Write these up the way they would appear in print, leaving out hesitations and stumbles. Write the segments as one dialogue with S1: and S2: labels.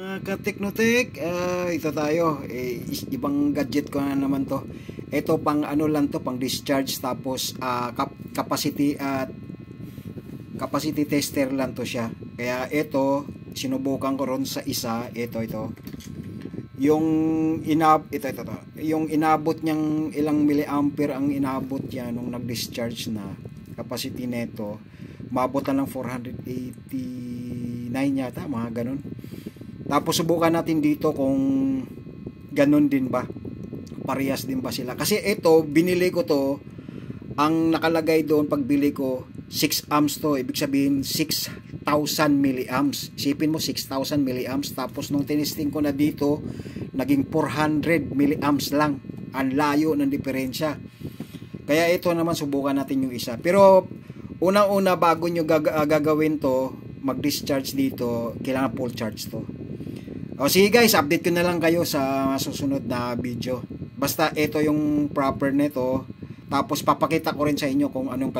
S1: Ka-Teknotek, ito tayo, ibang gadget ko na naman to. Ito pang ano lang to, pang discharge, tapos capacity tester lang to siya. Kaya ito, sinubukan ko ron sa isa, ito. Yung yung inabot niyang ilang milliampere ang inabot niya nung nag-discharge na capacity nito, umabot na ng 489 yata, mga ganun. Tapos subukan natin dito kung ganun din ba, parehas din ba sila. Kasi ito, binili ko to, ang nakalagay doon pagbili ko 6 amps to, ibig sabihin 6,000 milliamps. Isipin mo 6,000 milliamps, tapos nung tinisting ko na dito naging 400 milliamps lang. Ang layo ng diferensya. Kaya ito naman, subukan natin yung isa. Pero unang-una, bago nyo gagawin to, mag-discharge dito, kailangan full charge to. O sige guys, update ko na lang kayo sa susunod na video. Basta ito yung proper nito. Tapos papakita ko rin sa inyo kung anong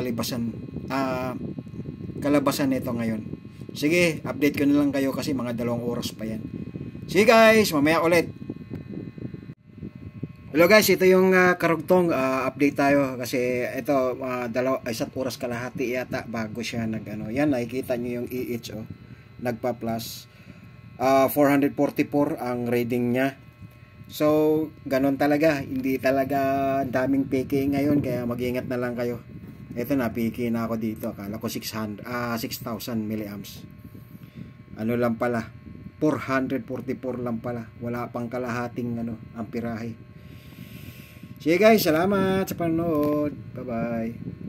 S1: kalabasan nito ngayon. Sige, update ko na lang kayo kasi mga 2 oras pa yan. Sige guys, mamaya ulit. Hello guys, ito yung karugtong update tayo kasi ito 1 oras kalahati yata bago siya nag-ano. Yan, nakikita nyo yung EH nagpa-plus. 444 ang reading niya. So, ganon talaga. Hindi talaga daming peke ngayon, kaya mag-ingat na lang kayo. Ito na, peke na ako dito. Akala ko 6,000 milliamps. Ano lang pala, 444 lang pala. Wala pang kalahating amperahe. Sige guys, salamat sa panonood. Bye-bye.